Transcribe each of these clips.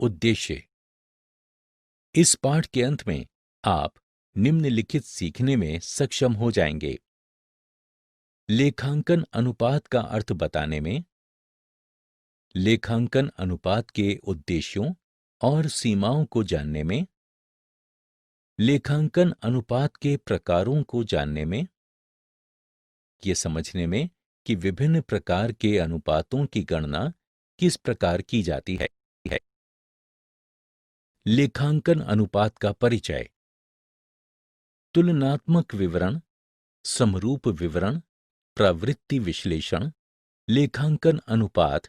उद्देश्य। इस पाठ के अंत में आप निम्नलिखित सीखने में सक्षम हो जाएंगे। लेखांकन अनुपात का अर्थ बताने में, लेखांकन अनुपात के उद्देश्यों और सीमाओं को जानने में, लेखांकन अनुपात के प्रकारों को जानने में, ये समझने में कि विभिन्न प्रकार के अनुपातों की गणना किस प्रकार की जाती है। लेखांकन अनुपात का परिचय। तुलनात्मक विवरण, समरूप विवरण, प्रवृत्ति विश्लेषण, लेखांकन अनुपात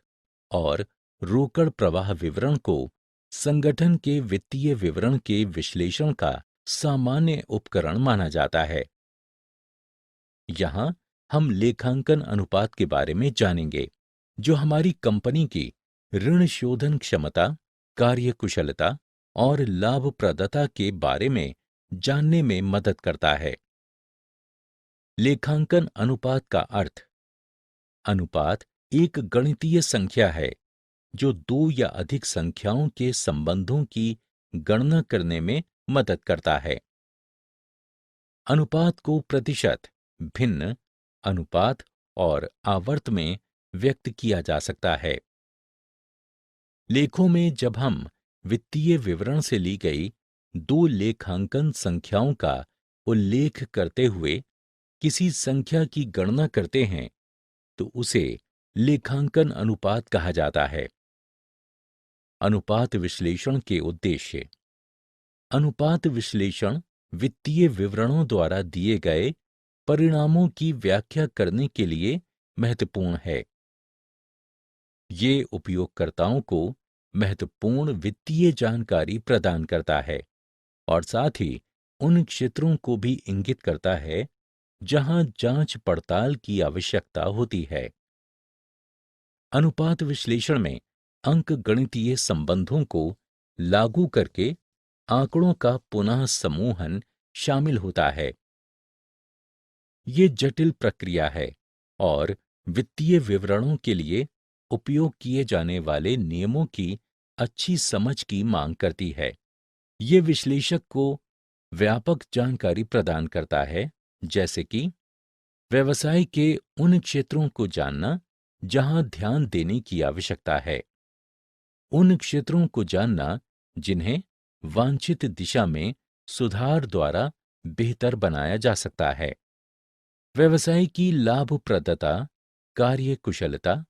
और रोकड़ प्रवाह विवरण को संगठन के वित्तीय विवरण के विश्लेषण का सामान्य उपकरण माना जाता है। यहां हम लेखांकन अनुपात के बारे में जानेंगे, जो हमारी कंपनी की ऋण शोधन क्षमता, कार्यकुशलता और लाभप्रदता के बारे में जानने में मदद करता है। लेखांकन अनुपात का अर्थ। अनुपात एक गणितीय संख्या है जो दो या अधिक संख्याओं के संबंधों की गणना करने में मदद करता है। अनुपात को प्रतिशत, भिन्न, अनुपात और आवर्त में व्यक्त किया जा सकता है। लेखों में जब हम वित्तीय विवरण से ली गई दो लेखांकन संख्याओं का उल्लेख करते हुए किसी संख्या की गणना करते हैं, तो उसे लेखांकन अनुपात कहा जाता है। अनुपात विश्लेषण के उद्देश्य। अनुपात विश्लेषण वित्तीय विवरणों द्वारा दिए गए परिणामों की व्याख्या करने के लिए महत्वपूर्ण है। ये उपयोगकर्ताओं को महत्वपूर्ण वित्तीय जानकारी प्रदान करता है और साथ ही उन क्षेत्रों को भी इंगित करता है जहां जांच पड़ताल की आवश्यकता होती है। अनुपात विश्लेषण में अंकगणितीय संबंधों को लागू करके आंकड़ों का पुनः समूहन शामिल होता है। ये जटिल प्रक्रिया है और वित्तीय विवरणों के लिए उपयोग किए जाने वाले नियमों की अच्छी समझ की मांग करती है। ये विश्लेषक को व्यापक जानकारी प्रदान करता है, जैसे कि व्यवसाय के उन क्षेत्रों को जानना जहां ध्यान देने की आवश्यकता है, उन क्षेत्रों को जानना जिन्हें वांछित दिशा में सुधार द्वारा बेहतर बनाया जा सकता है, व्यवसाय की लाभप्रदता, कार्यकुशलता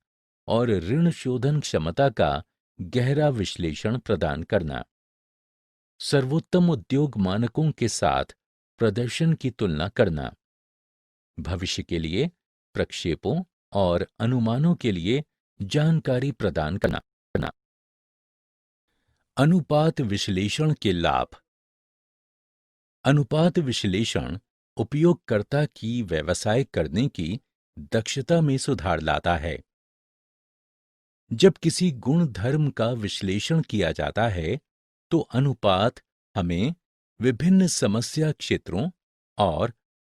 और ऋण शोधन क्षमता का गहरा विश्लेषण प्रदान करना, सर्वोत्तम उद्योग मानकों के साथ प्रदर्शन की तुलना करना, भविष्य के लिए प्रक्षेपों और अनुमानों के लिए जानकारी प्रदान करना। अनुपात विश्लेषण के लाभ। अनुपात विश्लेषण उपयोगकर्ता की व्यवसाय करने की दक्षता में सुधार लाता है। जब किसी गुण धर्म का विश्लेषण किया जाता है, तो अनुपात हमें विभिन्न समस्या क्षेत्रों और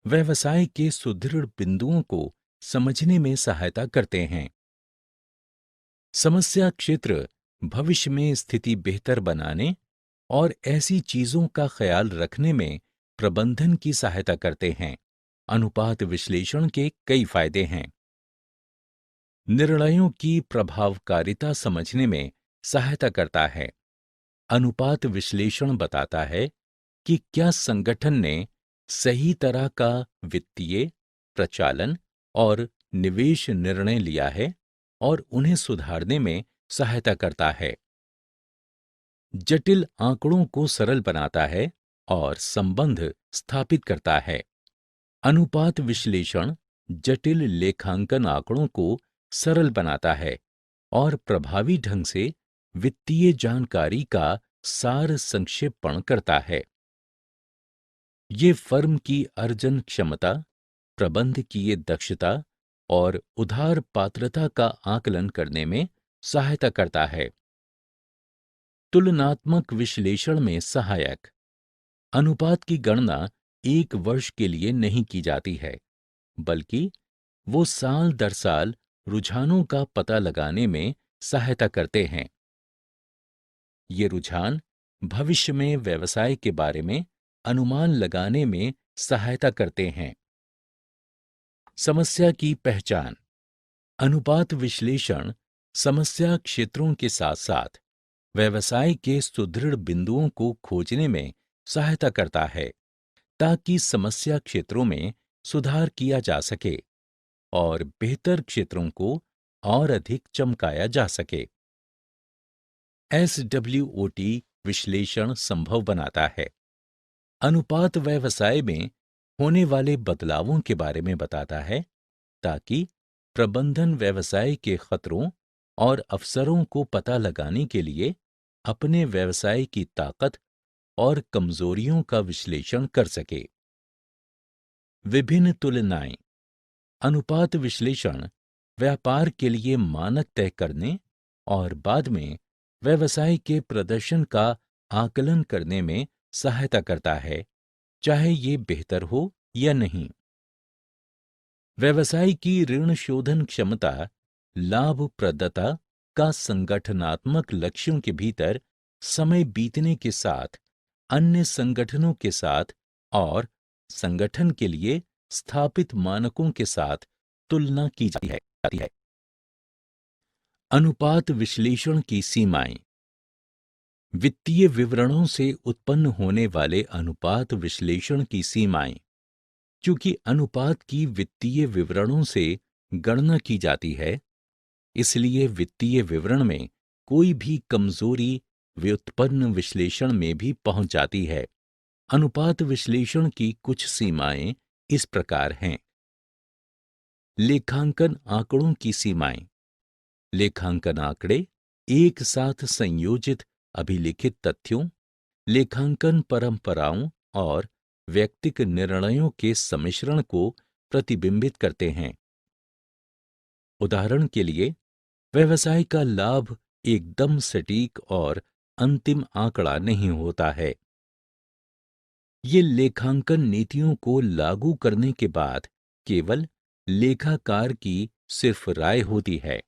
व्यवसाय के सुदृढ़ बिंदुओं को समझने में सहायता करते हैं। समस्या क्षेत्र भविष्य में स्थिति बेहतर बनाने और ऐसी चीजों का ख्याल रखने में प्रबंधन की सहायता करते हैं। अनुपात विश्लेषण के कई फायदे हैं। निर्णयों की प्रभावकारिता समझने में सहायता करता है। अनुपात विश्लेषण बताता है कि क्या संगठन ने सही तरह का वित्तीय, प्रचालन और निवेश निर्णय लिया है और उन्हें सुधारने में सहायता करता है। जटिल आंकड़ों को सरल बनाता है और संबंध स्थापित करता है। अनुपात विश्लेषण जटिल लेखांकन आंकड़ों को सरल बनाता है और प्रभावी ढंग से वित्तीय जानकारी का सार संक्षेपण करता है। ये फर्म की अर्जन क्षमता, प्रबंधकीय दक्षता और उधार पात्रता का आकलन करने में सहायता करता है। तुलनात्मक विश्लेषण में सहायक। अनुपात की गणना एक वर्ष के लिए नहीं की जाती है, बल्कि वो साल दर साल रुझानों का पता लगाने में सहायता करते हैं। ये रुझान भविष्य में व्यवसाय के बारे में अनुमान लगाने में सहायता करते हैं। समस्या की पहचान। अनुपात विश्लेषण समस्या क्षेत्रों के साथ साथ व्यवसाय के सुदृढ़ बिंदुओं को खोजने में सहायता करता है, ताकि समस्या क्षेत्रों में सुधार किया जा सके और बेहतर क्षेत्रों को और अधिक चमकाया जा सके। SWOT विश्लेषण संभव बनाता है। अनुपात व्यवसाय में होने वाले बदलावों के बारे में बताता है, ताकि प्रबंधन व्यवसाय के खतरों और अवसरों को पता लगाने के लिए अपने व्यवसाय की ताकत और कमजोरियों का विश्लेषण कर सके। विभिन्न तुलनाएं। अनुपात विश्लेषण व्यापार के लिए मानक तय करने और बाद में व्यवसाय के प्रदर्शन का आकलन करने में सहायता करता है, चाहे ये बेहतर हो या नहीं। व्यवसाय की ऋण शोधन क्षमता लाभप्रदता का संगठनात्मक लक्ष्यों के भीतर समय बीतने के साथ अन्य संगठनों के साथ और संगठन के लिए स्थापित मानकों के साथ तुलना की जाती है। अनुपात विश्लेषण की सीमाएं। वित्तीय विवरणों से उत्पन्न होने वाले अनुपात विश्लेषण की सीमाएं। चूंकि अनुपात की वित्तीय विवरणों से गणना की जाती है, इसलिए वित्तीय विवरण में कोई भी कमजोरी व्युत्पन्न विश्लेषण में भी पहुंच जाती है। अनुपात विश्लेषण की कुछ सीमाएं इस प्रकार हैं। लेखांकन आंकड़ों की सीमाएं। लेखांकन आंकड़े एक साथ संयोजित अभिलिखित तथ्यों, लेखांकन परंपराओं और व्यक्तिगत निर्णयों के सम्मिश्रण को प्रतिबिंबित करते हैं। उदाहरण के लिए, व्यवसाय का लाभ एकदम सटीक और अंतिम आंकड़ा नहीं होता है। ये लेखांकन नीतियों को लागू करने के बाद केवल लेखाकार की सिर्फ राय होती है।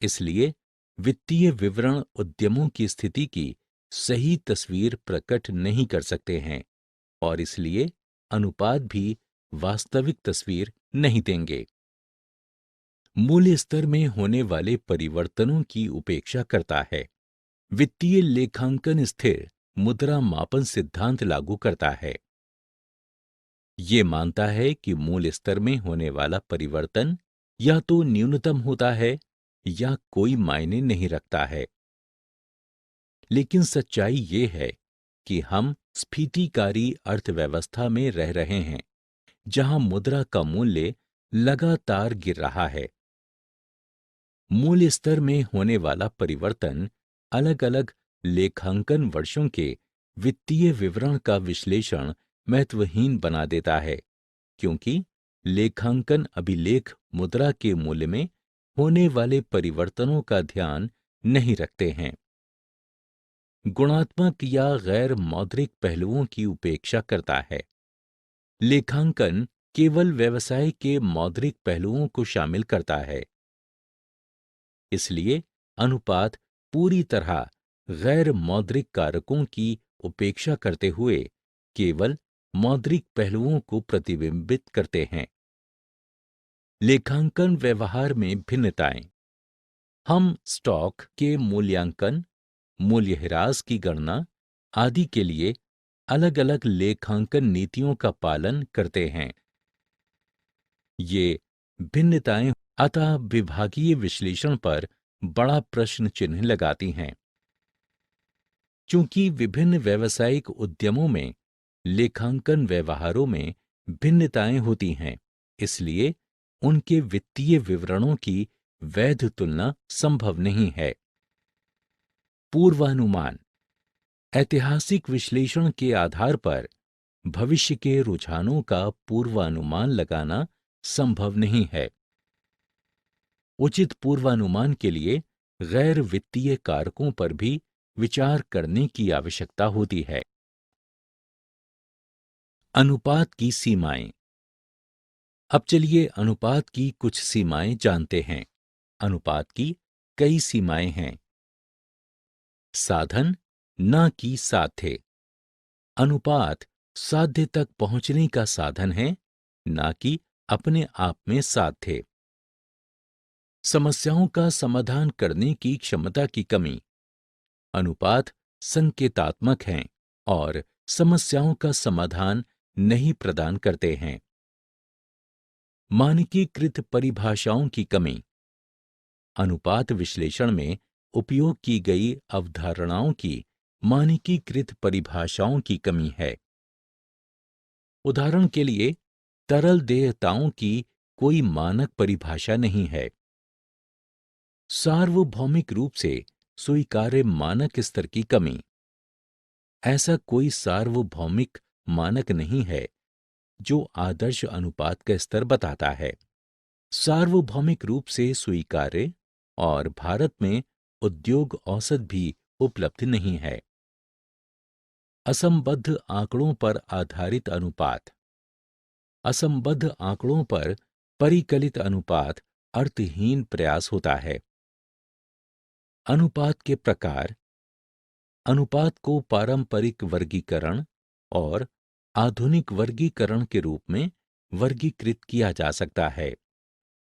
इसलिए वित्तीय विवरण उद्यमों की स्थिति की सही तस्वीर प्रकट नहीं कर सकते हैं और इसलिए अनुपात भी वास्तविक तस्वीर नहीं देंगे। मूल्य स्तर में होने वाले परिवर्तनों की उपेक्षा करता है। वित्तीय लेखांकन स्थिर मुद्रा मापन सिद्धांत लागू करता है। ये मानता है कि मूल्य स्तर में होने वाला परिवर्तन या तो न्यूनतम होता है या कोई मायने नहीं रखता है। लेकिन सच्चाई ये है कि हम स्फीतिकारी अर्थव्यवस्था में रह रहे हैं, जहां मुद्रा का मूल्य लगातार गिर रहा है। मूल्य स्तर में होने वाला परिवर्तन अलग अलग लेखांकन वर्षों के वित्तीय विवरण का विश्लेषण महत्वहीन बना देता है, क्योंकि लेखांकन अभिलेख मुद्रा के मूल्य में होने वाले परिवर्तनों का ध्यान नहीं रखते हैं। गुणात्मक या गैर मौद्रिक पहलुओं की उपेक्षा करता है। लेखांकन केवल व्यवसाय के मौद्रिक पहलुओं को शामिल करता है। इसलिए अनुपात पूरी तरह गैर मौद्रिक कारकों की उपेक्षा करते हुए केवल मौद्रिक पहलुओं को प्रतिबिंबित करते हैं। लेखांकन व्यवहार में भिन्नताएं। हम स्टॉक के मूल्यांकन, मूल्यह्रास की गणना आदि के लिए अलग-अलग लेखांकन नीतियों का पालन करते हैं। ये भिन्नताएं अतः विभागीय विश्लेषण पर बड़ा प्रश्न चिन्ह लगाती हैं। चूंकि विभिन्न व्यावसायिक उद्यमों में लेखांकन व्यवहारों में भिन्नताएं होती हैं, इसलिए उनके वित्तीय विवरणों की वैध तुलना संभव नहीं है। पूर्वानुमान। ऐतिहासिक विश्लेषण के आधार पर भविष्य के रुझानों का पूर्वानुमान लगाना संभव नहीं है। उचित पूर्वानुमान के लिए गैर वित्तीय कारकों पर भी विचार करने की आवश्यकता होती है। अनुपात की सीमाएं। अब चलिए अनुपात की कुछ सीमाएं जानते हैं। अनुपात की कई सीमाएं हैं। साधन ना कि साध्य। अनुपात साध्य तक पहुंचने का साधन है, ना कि अपने आप में साध्य। समस्याओं का समाधान करने की क्षमता की कमी। अनुपात संकेतात्मक हैं और समस्याओं का समाधान नहीं प्रदान करते हैं। मानकीकृत परिभाषाओं की कमी। अनुपात विश्लेषण में उपयोग की गई अवधारणाओं की मानकीकृत परिभाषाओं की कमी है। उदाहरण के लिए, तरल देयताओं की कोई मानक परिभाषा नहीं है। सार्वभौमिक रूप से स्वीकार्य मानक स्तर की कमी। ऐसा कोई सार्वभौमिक मानक नहीं है जो आदर्श अनुपात का स्तर बताता है। सार्वभौमिक रूप से स्वीकार्य और भारत में उद्योग औसत भी उपलब्ध नहीं है। असंबद्ध आंकड़ों पर आधारित अनुपात। असंबद्ध आंकड़ों पर परिकलित अनुपात अर्थहीन प्रयास होता है। अनुपात के प्रकार। अनुपात को पारंपरिक वर्गीकरण और आधुनिक वर्गीकरण के रूप में वर्गीकृत किया जा सकता है।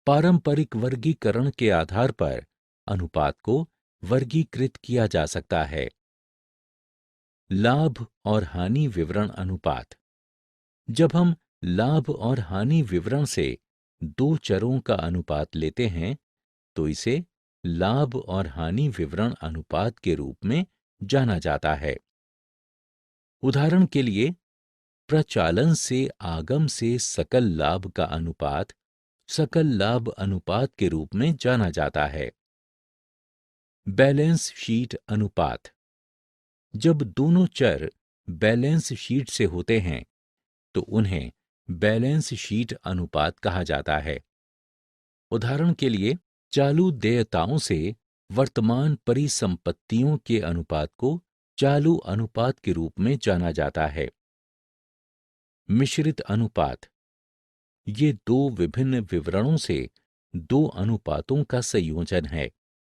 पारंपरिक वर्गीकरण के आधार पर अनुपात को वर्गीकृत किया जा सकता है। लाभ और हानि विवरण अनुपात। जब हम लाभ और हानि विवरण से दो चरों का अनुपात लेते हैं, तो इसे लाभ और हानि विवरण अनुपात के रूप में जाना जाता है। उदाहरण के लिए, प्रचालन से आगम से सकल लाभ का अनुपात सकल लाभ अनुपात के रूप में जाना जाता है। बैलेंस शीट अनुपात। जब दोनों चर बैलेंस शीट से होते हैं, तो उन्हें बैलेंस शीट अनुपात कहा जाता है। उदाहरण के लिए, चालू देयताओं से वर्तमान परिसंपत्तियों के अनुपात को चालू अनुपात के रूप में जाना जाता है। मिश्रित अनुपात। ये दो विभिन्न विवरणों से दो अनुपातों का संयोजन है,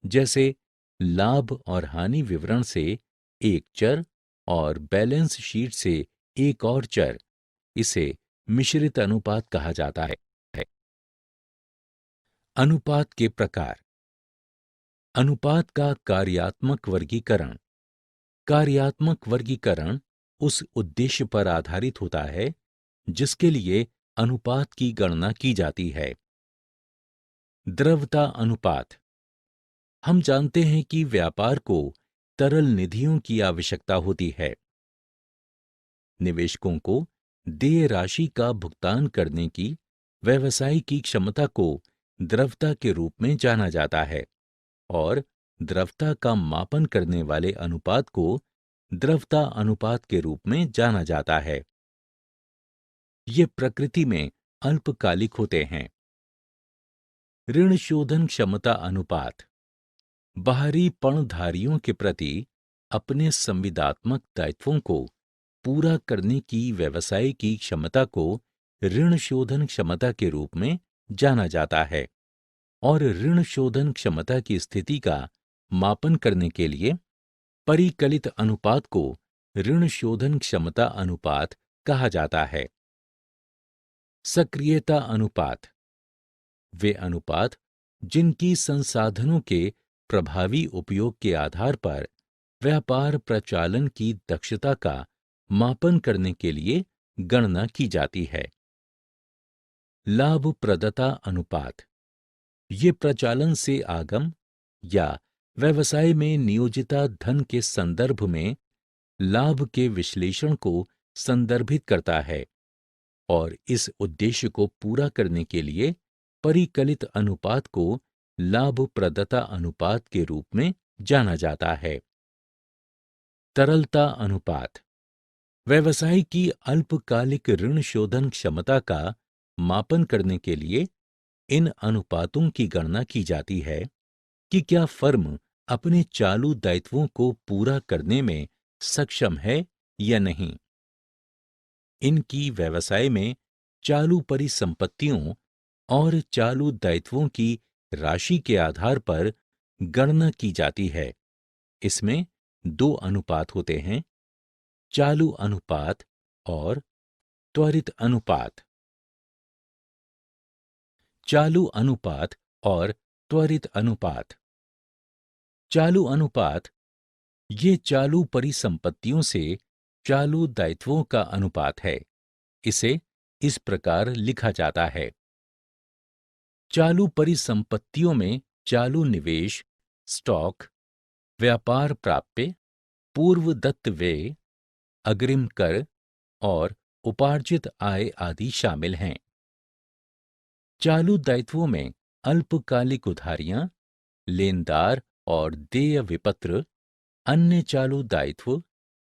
जैसे लाभ और हानि विवरण से एक चर और बैलेंस शीट से एक और चर। इसे मिश्रित अनुपात कहा जाता है। अनुपात के प्रकार। अनुपात का कार्यात्मक वर्गीकरण। कार्यात्मक वर्गीकरण उस उद्देश्य पर आधारित होता है जिसके लिए अनुपात की गणना की जाती है। द्रव्यता अनुपात। हम जानते हैं कि व्यापार को तरल निधियों की आवश्यकता होती है। निवेशकों को देय राशि का भुगतान करने की व्यवसाय की क्षमता को द्रव्यता के रूप में जाना जाता है और द्रव्यता का मापन करने वाले अनुपात को द्रव्यता अनुपात के रूप में जाना जाता है। ये प्रकृति में अल्पकालिक होते हैं। ऋण शोधन क्षमता अनुपात। बाहरी पणधारियों के प्रति अपने संविदात्मक दायित्वों को पूरा करने की व्यवसाय की क्षमता को ऋण शोधन क्षमता के रूप में जाना जाता है और ऋण शोधन क्षमता की स्थिति का मापन करने के लिए परिकलित अनुपात को ऋण शोधन क्षमता अनुपात कहा जाता है। सक्रियता अनुपात। वे अनुपात जिनकी संसाधनों के प्रभावी उपयोग के आधार पर व्यापार प्रचालन की दक्षता का मापन करने के लिए गणना की जाती है। लाभप्रदता अनुपात। ये प्रचालन से आगम या व्यवसाय में नियोजिता धन के संदर्भ में लाभ के विश्लेषण को संदर्भित करता है और इस उद्देश्य को पूरा करने के लिए परिकलित अनुपात को लाभप्रदता अनुपात के रूप में जाना जाता है। तरलता अनुपात। व्यवसाय की अल्पकालिक ऋण शोधन क्षमता का मापन करने के लिए इन अनुपातों की गणना की जाती है कि क्या फर्म अपने चालू दायित्वों को पूरा करने में सक्षम है या नहीं। इनकी व्यवसाय में चालू परिसंपत्तियों और चालू दायित्वों की राशि के आधार पर गणना की जाती है। इसमें दो अनुपात होते हैं, चालू अनुपात और त्वरित अनुपात। चालू अनुपात और त्वरित अनुपात। चालू अनुपात ये चालू परिसंपत्तियों से चालू दायित्वों का अनुपात है। इसे इस प्रकार लिखा जाता है। चालू परिसंपत्तियों में चालू निवेश, स्टॉक, व्यापार प्राप्य, पूर्व दत्त व्यय, अग्रिम कर और उपार्जित आय आदि शामिल हैं। चालू दायित्वों में अल्पकालिक उधारियां, लेनदार और देय विपत्र, अन्य चालू दायित्व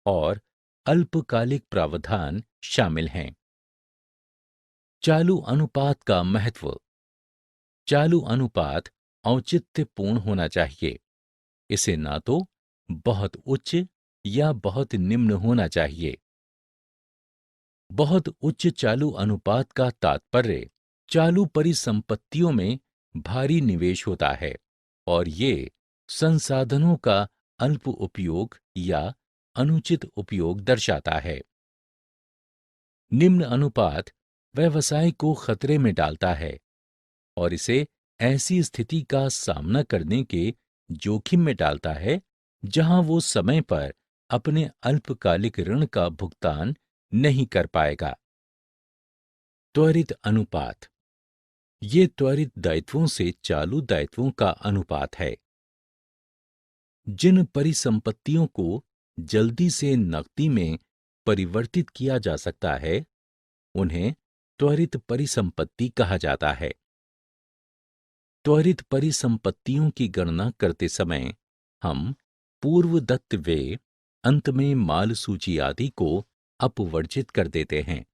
और अल्पकालिक प्रावधान शामिल हैं। चालू अनुपात का महत्व। चालू अनुपात औचित्यपूर्ण होना चाहिए। इसे ना तो बहुत उच्च या बहुत निम्न होना चाहिए। बहुत उच्च चालू अनुपात का तात्पर्य चालू परिसंपत्तियों में भारी निवेश होता है और ये संसाधनों का अल्प उपयोग या अनुचित उपयोग दर्शाता है। निम्न अनुपात व्यवसाय को खतरे में डालता है और इसे ऐसी स्थिति का सामना करने के जोखिम में डालता है जहां वो समय पर अपने अल्पकालिक ऋण का भुगतान नहीं कर पाएगा। त्वरित अनुपात ये त्वरित दायित्वों से चालू दायित्वों का अनुपात है। जिन परिसंपत्तियों को जल्दी से नकदी में परिवर्तित किया जा सकता है, उन्हें त्वरित परिसंपत्ति कहा जाता है। त्वरित परिसंपत्तियों की गणना करते समय हम पूर्व दत्त व्यय, अंत में माल सूची आदि को अपवर्जित कर देते हैं।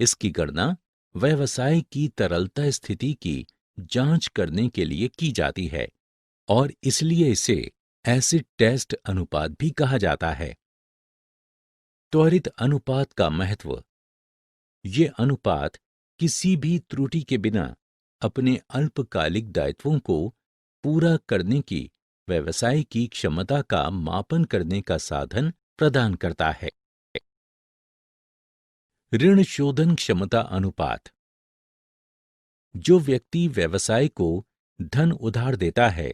इसकी गणना व्यवसाय की तरलता स्थिति की जांच करने के लिए की जाती है और इसलिए इसे एसिड टेस्ट अनुपात भी कहा जाता है। त्वरित अनुपात का महत्व। ये अनुपात किसी भी त्रुटि के बिना अपने अल्पकालिक दायित्वों को पूरा करने की व्यवसाय की क्षमता का मापन करने का साधन प्रदान करता है। ऋण शोधन क्षमता अनुपात। जो व्यक्ति व्यवसाय को धन उधार देता है,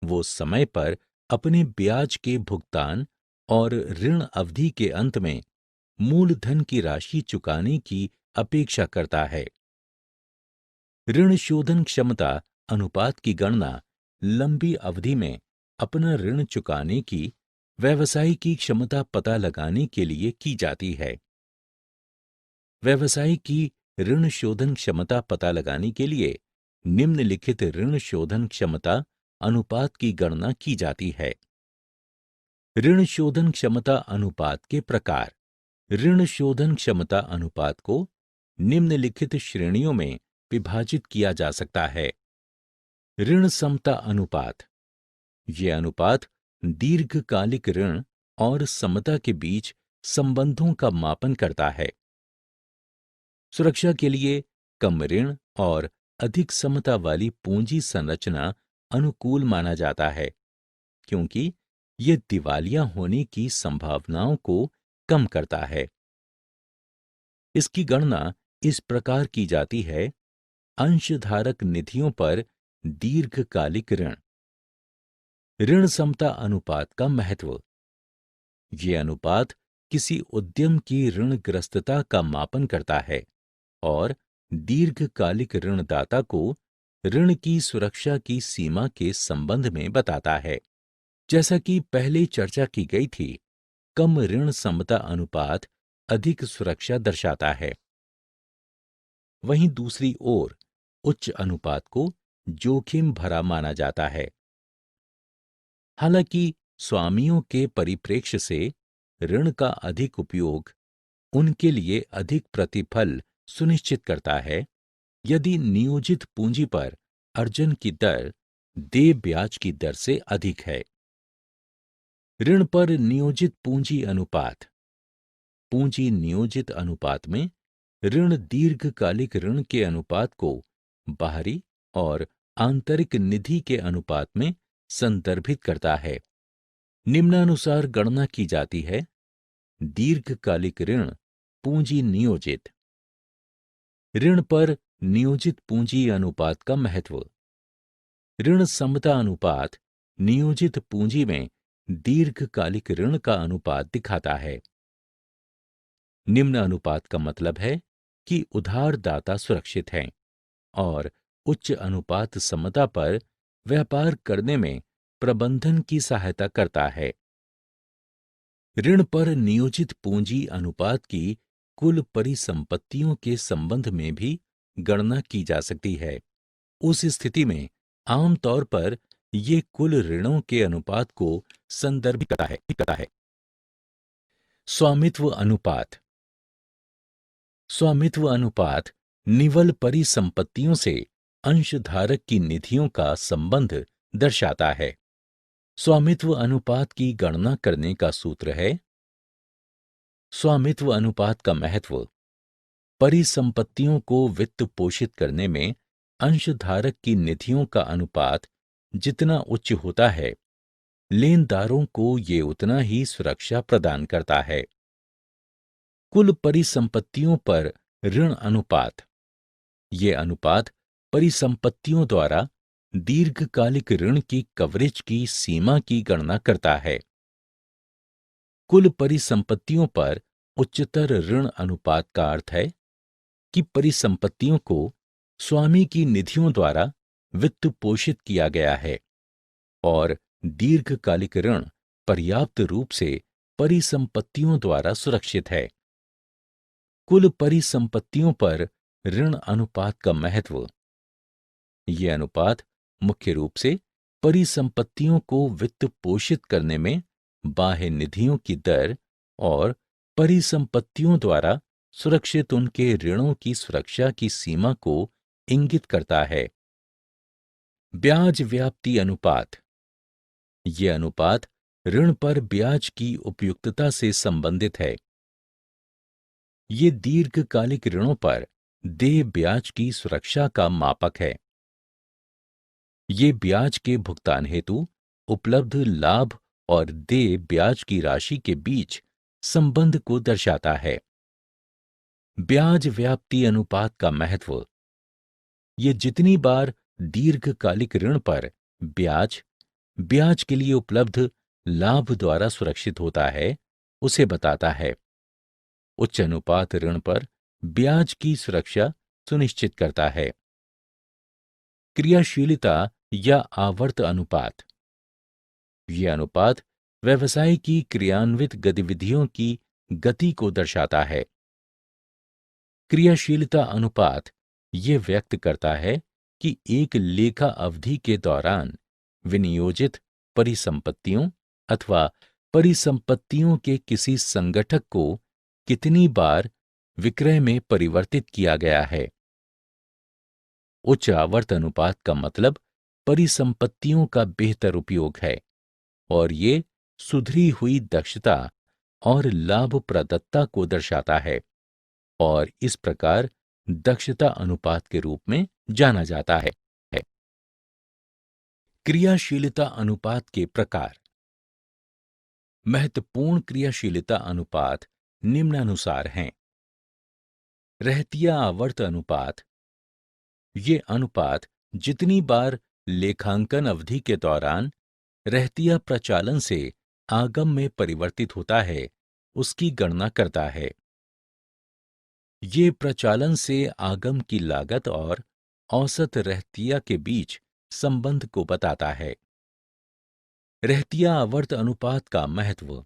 वो समय पर अपने ब्याज के भुगतान और ऋण अवधि के अंत में मूलधन की राशि चुकाने की अपेक्षा करता है। ऋण शोधन क्षमता अनुपात की गणना लंबी अवधि में अपना ऋण चुकाने की व्यवसाय की क्षमता पता लगाने के लिए की जाती है। व्यवसाय की ऋण शोधन क्षमता पता लगाने के लिए निम्नलिखित ऋण शोधन क्षमता अनुपात की गणना की जाती है। ऋण शोधन क्षमता अनुपात के प्रकार। ऋण शोधन क्षमता अनुपात को निम्नलिखित श्रेणियों में विभाजित किया जा सकता है। ऋण समता अनुपात। ये अनुपात दीर्घकालिक ऋण और समता के बीच संबंधों का मापन करता है। सुरक्षा के लिए कम ऋण और अधिक समता वाली पूंजी संरचना अनुकूल माना जाता है, क्योंकि ये दिवालिया होने की संभावनाओं को कम करता है। इसकी गणना इस प्रकार की जाती है: अंशधारक निधियों पर दीर्घकालिक ऋण। ऋण समता अनुपात का महत्व। ये अनुपात किसी उद्यम की ऋणग्रस्तता का मापन करता है और दीर्घकालिक ऋणदाता को ऋण की सुरक्षा की सीमा के संबंध में बताता है। जैसा कि पहले चर्चा की गई थी, कम ऋण समता अनुपात अधिक सुरक्षा दर्शाता है। वहीं दूसरी ओर उच्च अनुपात को जोखिम भरा माना जाता है। हालांकि स्वामियों के परिप्रेक्ष्य से ऋण का अधिक उपयोग उनके लिए अधिक प्रतिफल सुनिश्चित करता है यदि नियोजित पूंजी पर अर्जन की दर देय ब्याज की दर से अधिक है। ऋण पर नियोजित पूंजी अनुपात। पूंजी नियोजित अनुपात में ऋण दीर्घकालिक ऋण के अनुपात को बाहरी और आंतरिक निधि के अनुपात में संदर्भित करता है। निम्नानुसार गणना की जाती है दीर्घकालिक ऋण पूंजी नियोजित। ऋण पर नियोजित पूंजी अनुपात का महत्व। ऋण समता अनुपात नियोजित पूंजी में दीर्घकालिक ऋण का अनुपात दिखाता है। निम्न अनुपात का मतलब है कि उधारदाता सुरक्षित हैं और उच्च अनुपात समता पर व्यापार करने में प्रबंधन की सहायता करता है। ऋण पर नियोजित पूंजी अनुपात की कुल परिसंपत्तियों के संबंध में भी गणना की जा सकती है। उस स्थिति में आमतौर पर ये कुल ऋणों के अनुपात को संदर्भित करता है। स्वामित्व अनुपात। स्वामित्व अनुपात निवल परिसंपत्तियों से अंशधारक की निधियों का संबंध दर्शाता है। स्वामित्व अनुपात की गणना करने का सूत्र है। स्वामित्व अनुपात का महत्व। परिसंपत्तियों को वित्त पोषित करने में अंशधारक की निधियों का अनुपात जितना उच्च होता है, लेनदारों को ये उतना ही सुरक्षा प्रदान करता है। कुल परिसंपत्तियों पर ऋण अनुपात। ये अनुपात परिसंपत्तियों द्वारा दीर्घकालिक ऋण की कवरेज की सीमा की गणना करता है। कुल परिसंपत्तियों पर उच्चतर ऋण अनुपात का अर्थ है कि परिसंपत्तियों को स्वामी की निधियों द्वारा वित्त पोषित किया गया है और दीर्घकालिक ऋण पर्याप्त रूप से परिसंपत्तियों द्वारा सुरक्षित है। कुल परिसंपत्तियों पर ऋण अनुपात का महत्व। ये अनुपात मुख्य रूप से परिसंपत्तियों को वित्त पोषित करने में बाह्य निधियों की दर और परिसंपत्तियों द्वारा सुरक्षित उनके ऋणों की सुरक्षा की सीमा को इंगित करता है। ब्याज व्याप्ति अनुपात। ये अनुपात ऋण पर ब्याज की उपयुक्तता से संबंधित है। ये दीर्घकालिक ऋणों पर देय ब्याज की सुरक्षा का मापक है। ये ब्याज के भुगतान हेतु उपलब्ध लाभ और देय ब्याज की राशि के बीच संबंध को दर्शाता है। ब्याज व्याप्ति अनुपात का महत्व। ये जितनी बार दीर्घकालिक ऋण पर ब्याज ब्याज के लिए उपलब्ध लाभ द्वारा सुरक्षित होता है, उसे बताता है। उच्च अनुपात ऋण पर ब्याज की सुरक्षा सुनिश्चित करता है। क्रियाशीलता या आवर्त अनुपात। यह अनुपात व्यवसाय की क्रियान्वित गतिविधियों की गति को दर्शाता है। क्रियाशीलता अनुपात ये व्यक्त करता है कि एक लेखा अवधि के दौरान विनियोजित परिसंपत्तियों अथवा परिसंपत्तियों के किसी संगठक को कितनी बार विक्रय में परिवर्तित किया गया है। उच्च आवर्त अनुपात का मतलब परिसंपत्तियों का बेहतर उपयोग है और ये सुधरी हुई दक्षता और लाभप्रदता को दर्शाता है और इस प्रकार दक्षता अनुपात के रूप में जाना जाता है। क्रियाशीलता अनुपात के प्रकार। महत्वपूर्ण क्रियाशीलता अनुपात निम्नानुसार हैं। रहतिया आवर्त अनुपात। ये अनुपात जितनी बार लेखांकन अवधि के दौरान रहतिया प्रचालन से आगम में परिवर्तित होता है, उसकी गणना करता है। ये प्रचालन से आगम की लागत और औसत रहतिया के बीच संबंध को बताता है। रहतिया आवर्त अनुपात का महत्व।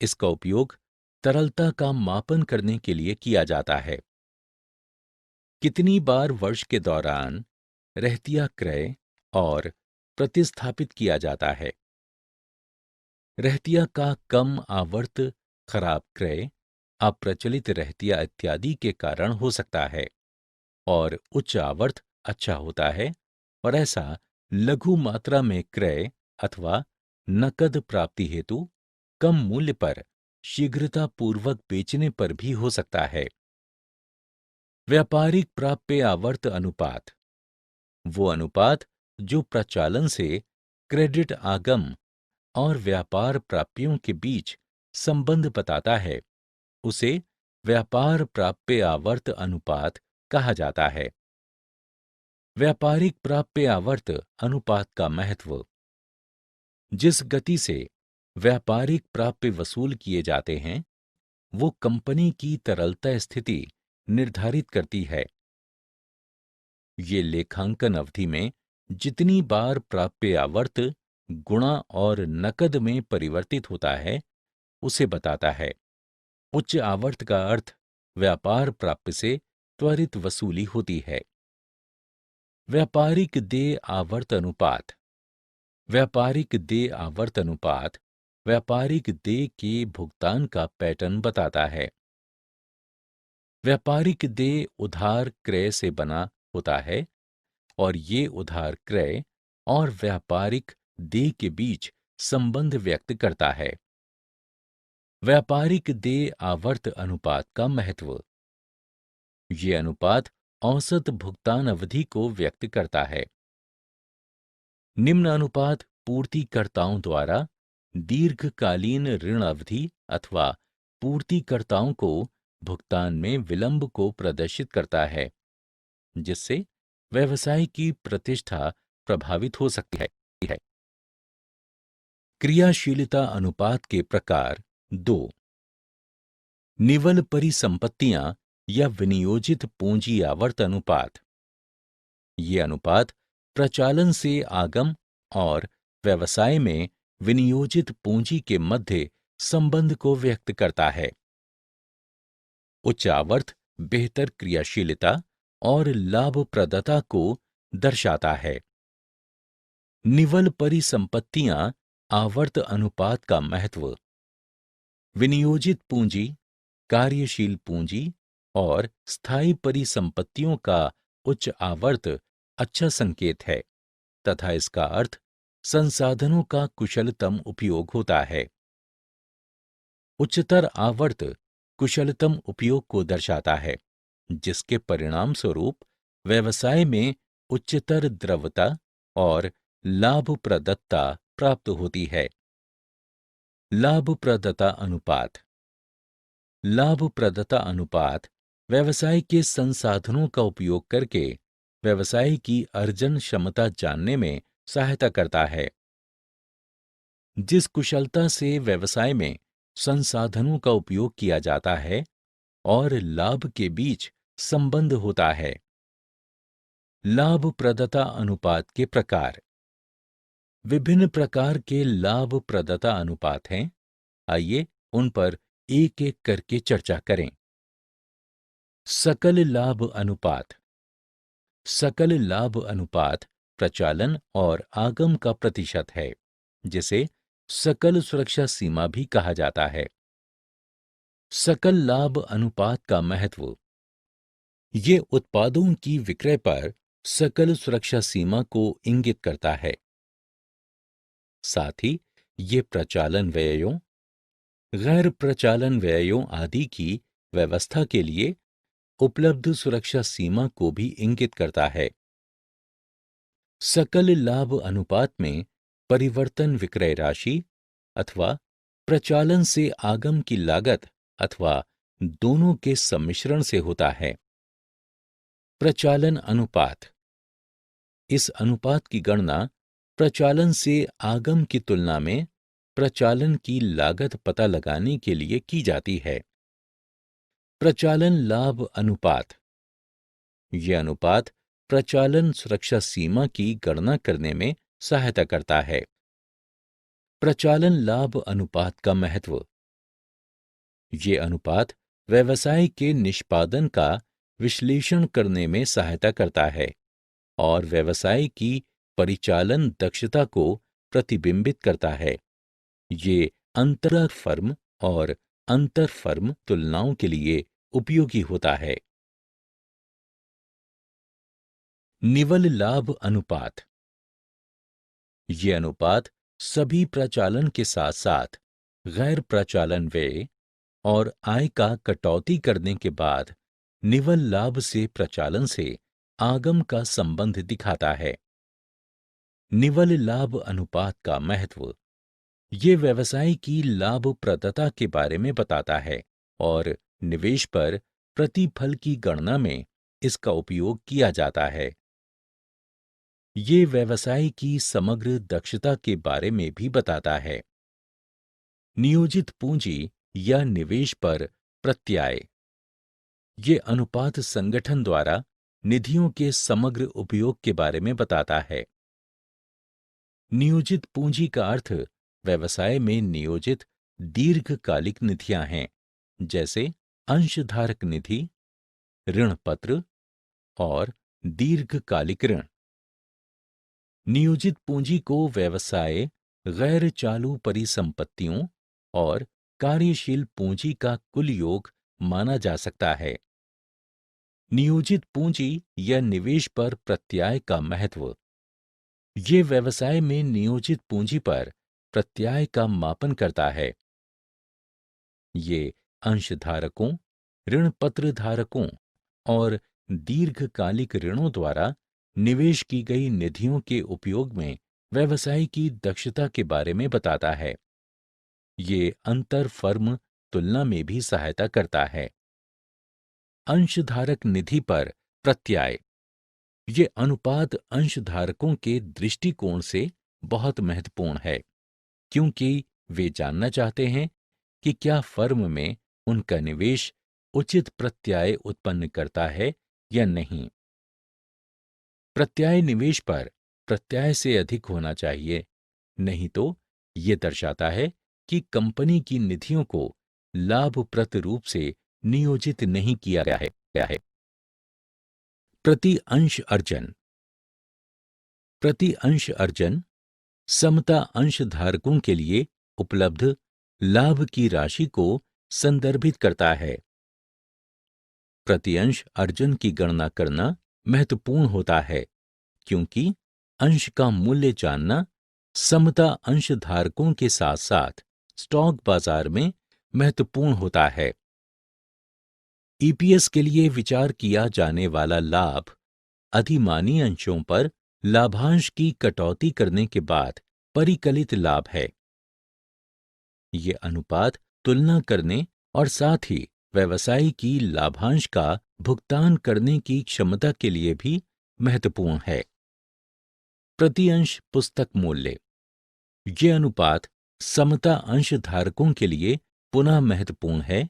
इसका उपयोग तरलता का मापन करने के लिए किया जाता है। कितनी बार वर्ष के दौरान रहतिया क्रय और प्रतिस्थापित किया जाता है। रहतिया का कम आवर्त खराब क्रय, अप्रचलित रहतिया इत्यादि के कारण हो सकता है और उच्च आवर्त अच्छा होता है और ऐसा लघु मात्रा में क्रय अथवा नकद प्राप्ति हेतु कम मूल्य पर शीघ्रता पूर्वक बेचने पर भी हो सकता है। व्यापारिक प्राप्य आवर्त अनुपात। वो अनुपात जो प्रचालन से क्रेडिट आगम और व्यापार प्राप्यों के बीच संबंध बताता है, उसे व्यापार प्राप्य आवर्त अनुपात कहा जाता है। व्यापारिक प्राप्य आवर्त अनुपात का महत्व। जिस गति से व्यापारिक प्राप्य वसूल किए जाते हैं, वो कंपनी की तरलता स्थिति निर्धारित करती है। ये लेखांकन अवधि में जितनी बार प्राप्य आवर्त गुणा और नकद में परिवर्तित होता है, उसे बताता है। उच्च आवर्त का अर्थ व्यापार प्राप्य से त्वरित वसूली होती है। व्यापारिक देय आवर्त अनुपात। व्यापारिक देय आवर्त अनुपात व्यापारिक देय के भुगतान का पैटर्न बताता है। व्यापारिक देय उधार क्रय से बना होता है और ये उधार क्रय और व्यापारिक देय के बीच संबंध व्यक्त करता है। व्यापारिक देय आवर्त अनुपात का महत्व। ये अनुपात औसत भुगतान अवधि को व्यक्त करता है। निम्न अनुपात पूर्तिकर्ताओं द्वारा दीर्घकालीन ऋण अवधि अथवा पूर्तिकर्ताओं को भुगतान में विलंब को प्रदर्शित करता है, जिससे व्यवसाय की प्रतिष्ठा प्रभावित हो सकती है। क्रियाशीलता अनुपात के प्रकार 2। निवल परिसंपत्तियां या विनियोजित पूंजी आवर्त अनुपात। ये अनुपात प्रचालन से आगम और व्यवसाय में विनियोजित पूंजी के मध्य संबंध को व्यक्त करता है। उच्च आवर्त बेहतर क्रियाशीलता और लाभप्रदता को दर्शाता है। निवल परिसंपत्तियां आवर्त अनुपात का महत्व। विनियोजित पूंजी, कार्यशील पूंजी और स्थायी परिसंपत्तियों का उच्च आवर्त अच्छा संकेत है तथा इसका अर्थ संसाधनों का कुशलतम उपयोग होता है। उच्चतर आवर्त कुशलतम उपयोग को दर्शाता है, जिसके परिणाम स्वरूप व्यवसाय में उच्चतर द्रव्यता और लाभप्रदता प्राप्त होती है। लाभप्रदता अनुपात। लाभप्रदता अनुपात व्यवसाय के संसाधनों का उपयोग करके व्यवसाय की अर्जन क्षमता जानने में सहायता करता है। जिस कुशलता से व्यवसाय में संसाधनों का उपयोग किया जाता है और लाभ के बीच संबंध होता है। लाभप्रदता अनुपात के प्रकार। विभिन्न प्रकार के लाभप्रदता अनुपात हैं। आइए उन पर एक एक करके चर्चा करें। सकल लाभ अनुपात। सकल लाभ अनुपात प्रचालन और आगम का प्रतिशत है, जिसे सकल सुरक्षा सीमा भी कहा जाता है। सकल लाभ अनुपात का महत्व। ये उत्पादों की विक्रय पर सकल सुरक्षा सीमा को इंगित करता है। साथ ही ये प्रचालन व्ययों, गैर प्रचालन व्ययों आदि की व्यवस्था के लिए उपलब्ध सुरक्षा सीमा को भी इंगित करता है। सकल लाभ अनुपात में परिवर्तन विक्रय राशि अथवा प्रचालन से आगम की लागत अथवा दोनों के सम्मिश्रण से होता है। प्रचालन अनुपात। इस अनुपात की गणना प्रचालन से आगम की तुलना में प्रचालन की लागत पता लगाने के लिए की जाती है। प्रचालन लाभ अनुपात। यह अनुपात प्रचालन सुरक्षा सीमा की गणना करने में सहायता करता है। प्रचालन लाभ अनुपात का महत्व। ये अनुपात व्यवसाय के निष्पादन का विश्लेषण करने में सहायता करता है और व्यवसाय की परिचालन दक्षता को प्रतिबिंबित करता है। ये अंतर फर्म और अंतर फर्म तुलनाओं के लिए उपयोगी होता है। निवल लाभ अनुपात। ये अनुपात सभी प्रचालन के साथ साथ गैर प्रचालन व्यय और आय का कटौती करने के बाद निवल लाभ से प्रचालन से आगम का संबंध दिखाता है। निवल लाभ अनुपात का महत्व। ये व्यवसाय की लाभप्रदता के बारे में बताता है और निवेश पर प्रतिफल की गणना में इसका उपयोग किया जाता है। ये व्यवसाय की समग्र दक्षता के बारे में भी बताता है। नियोजित पूंजी या निवेश पर प्रत्याय। ये अनुपात संगठन द्वारा निधियों के समग्र उपयोग के बारे में बताता है। नियोजित पूंजी का अर्थ व्यवसाय में नियोजित दीर्घकालिक निधियां हैं, जैसे अंशधारक निधि, ऋण पत्र और दीर्घकालिक ऋण। नियोजित पूंजी को व्यवसाय, गैर चालू परिसंपत्तियों और कार्यशील पूंजी का कुल योग माना जा सकता है। नियोजित पूंजी या निवेश पर प्रत्याय का महत्व। ये व्यवसाय में नियोजित पूंजी पर प्रत्याय का मापन करता है। ये अंशधारकों, ऋण पत्र धारकों और दीर्घकालिक ऋणों द्वारा निवेश की गई निधियों के उपयोग में व्यवसाय की दक्षता के बारे में बताता है। ये अंतर फर्म तुलना में भी सहायता करता है। अंशधारक निधि पर प्रत्याय। ये अनुपात अंशधारकों के दृष्टिकोण से बहुत महत्वपूर्ण है, क्योंकि वे जानना चाहते हैं कि क्या फर्म में उनका निवेश उचित प्रत्याय उत्पन्न करता है या नहीं। प्रत्याय निवेश पर प्रत्याय से अधिक होना चाहिए, नहीं तो ये दर्शाता है कि कंपनी की निधियों को लाभप्रद रूप से नियोजित नहीं किया गया है। प्रति अंश अर्जन। प्रति अंश अर्जन समता अंशधारकों के लिए उपलब्ध लाभ की राशि को संदर्भित करता है। प्रति अंश अर्जन की गणना करना महत्वपूर्ण होता है, क्योंकि अंश का मूल्य जानना समता अंशधारकों के साथ साथ स्टॉक बाजार में महत्वपूर्ण होता है। ईपीएस के लिए विचार किया जाने वाला लाभ अधिमानी अंशों पर लाभांश की कटौती करने के बाद परिकलित लाभ है। ये अनुपात तुलना करने और साथ ही व्यवसाय की लाभांश का भुगतान करने की क्षमता के लिए भी महत्वपूर्ण है। प्रति अंश पुस्तक मूल्य। ये अनुपात समता अंशधारकों के लिए पुनः महत्वपूर्ण है,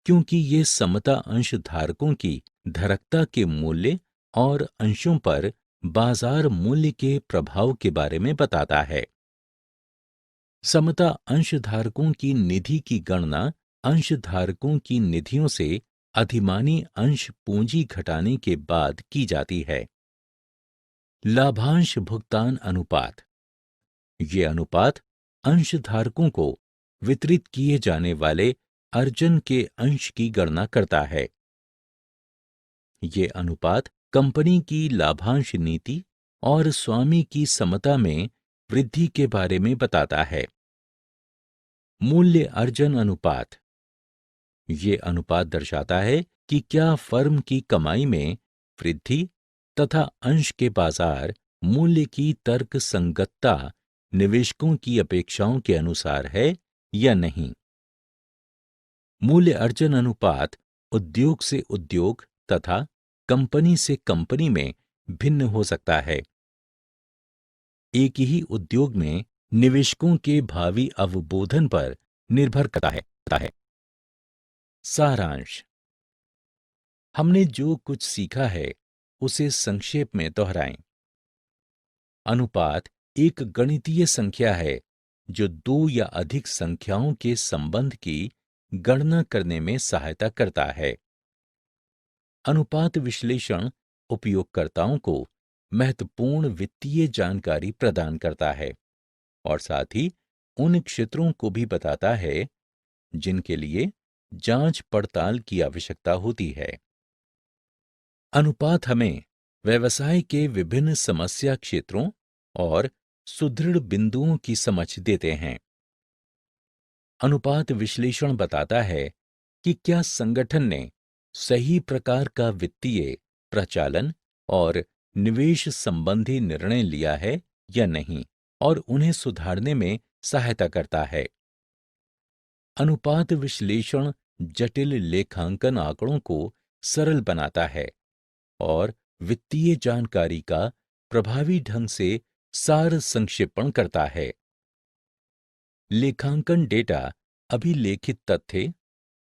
क्योंकि ये समता अंशधारकों की धारकता के मूल्य और अंशों पर बाजार मूल्य के प्रभाव के बारे में बताता है। समता अंशधारकों की निधि की गणना अंशधारकों की निधियों से अधिमानी अंश पूंजी घटाने के बाद की जाती है। लाभांश भुगतान अनुपात। ये अनुपात अंशधारकों को वितरित किए जाने वाले अर्जन के अंश की गणना करता है। ये अनुपात कंपनी की लाभांश नीति और स्वामी की समता में वृद्धि के बारे में बताता है। मूल्य अर्जन अनुपात। ये अनुपात दर्शाता है कि क्या फर्म की कमाई में वृद्धि तथा अंश के बाजार मूल्य की तर्क संगतता निवेशकों की अपेक्षाओं के अनुसार है या नहीं। मूल्य अर्जन अनुपात उद्योग से उद्योग तथा कंपनी से कंपनी में भिन्न हो सकता है। एक ही उद्योग में निवेशकों के भावी अवबोधन पर निर्भर करता है। सारांश। हमने जो कुछ सीखा है उसे संक्षेप में दोहराएं। अनुपात एक गणितीय संख्या है जो दो या अधिक संख्याओं के संबंध की गणना करने में सहायता करता है। अनुपात विश्लेषण उपयोगकर्ताओं को महत्वपूर्ण वित्तीय जानकारी प्रदान करता है और साथ ही उन क्षेत्रों को भी बताता है जिनके लिए जांच पड़ताल की आवश्यकता होती है। अनुपात हमें व्यवसाय के विभिन्न समस्या क्षेत्रों और सुदृढ़ बिंदुओं की समझ देते हैं। अनुपात विश्लेषण बताता है कि क्या संगठन ने सही प्रकार का वित्तीय, प्रचालन और निवेश संबंधी निर्णय लिया है या नहीं, और उन्हें सुधारने में सहायता करता है। अनुपात विश्लेषण जटिल लेखांकन आंकड़ों को सरल बनाता है और वित्तीय जानकारी का प्रभावी ढंग से सार संक्षेपण करता है। लेखांकन डेटा अभिलेखित तथ्य,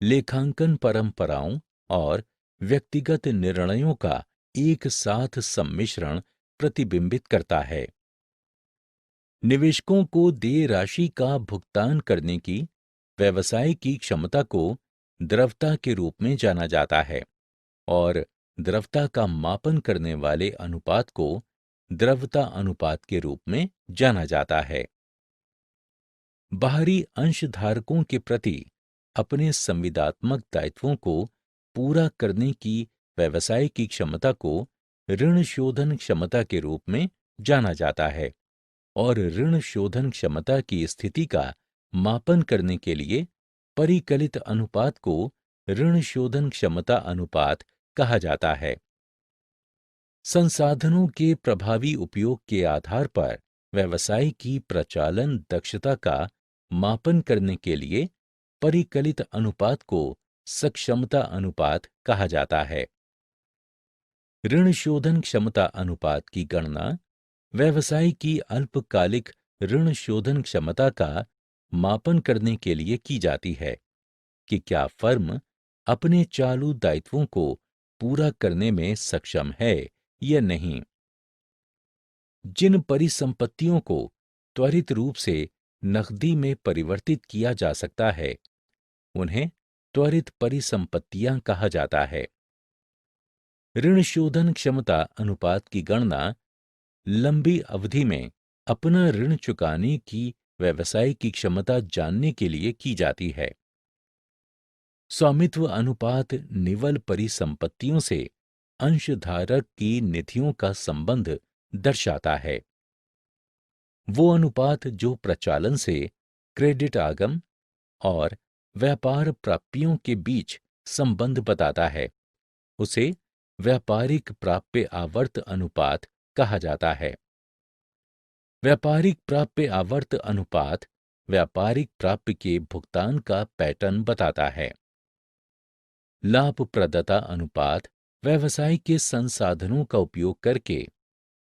लेखांकन परंपराओं और व्यक्तिगत निर्णयों का एक साथ सम्मिश्रण प्रतिबिंबित करता है। निवेशकों को देय राशि का भुगतान करने की व्यवसाय की क्षमता को द्रव्यता के रूप में जाना जाता है और द्रव्यता का मापन करने वाले अनुपात को द्रव्यता अनुपात के रूप में जाना जाता है। बाहरी अंशधारकों के प्रति अपने संविदात्मक दायित्वों को पूरा करने की व्यवसाय की क्षमता को ऋण शोधन क्षमता के रूप में जाना जाता है और ऋण शोधन क्षमता की स्थिति का मापन करने के लिए परिकलित अनुपात को ऋण शोधन क्षमता अनुपात कहा जाता है। संसाधनों के प्रभावी उपयोग के आधार पर व्यवसाय की प्रचालन दक्षता का मापन करने के लिए परिकलित अनुपात को सक्षमता अनुपात कहा जाता है। ऋण शोधन क्षमता अनुपात की गणना व्यवसाय की अल्पकालिक ऋण शोधन क्षमता का मापन करने के लिए की जाती है कि क्या फर्म अपने चालू दायित्वों को पूरा करने में सक्षम है या नहीं। जिन परिसंपत्तियों को त्वरित रूप से नकदी में परिवर्तित किया जा सकता है, उन्हें त्वरित परिसंपत्तियां कहा जाता है। ऋण शोधन क्षमता अनुपात की गणना लंबी अवधि में अपना ऋण चुकाने की व्यवसाय की क्षमता जानने के लिए की जाती है। स्वामित्व अनुपात निवल परिसंपत्तियों से अंशधारक की निधियों का संबंध दर्शाता है। वो अनुपात जो प्रचालन से क्रेडिट आगम और व्यापार प्राप्तियों के बीच संबंध बताता है, उसे व्यापारिक प्राप्य आवर्त अनुपात कहा जाता है। व्यापारिक प्राप्य आवर्त अनुपात व्यापारिक प्राप्य के भुगतान का पैटर्न बताता है। लाभप्रदता अनुपात व्यवसाय के संसाधनों का उपयोग करके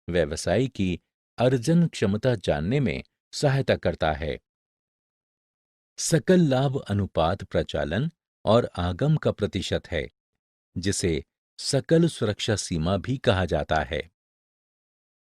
व्यवसाय की अर्जन क्षमता जानने में सहायता करता है। सकल लाभ अनुपात प्रचालन और आगम का प्रतिशत है, जिसे सकल सुरक्षा सीमा भी कहा जाता है।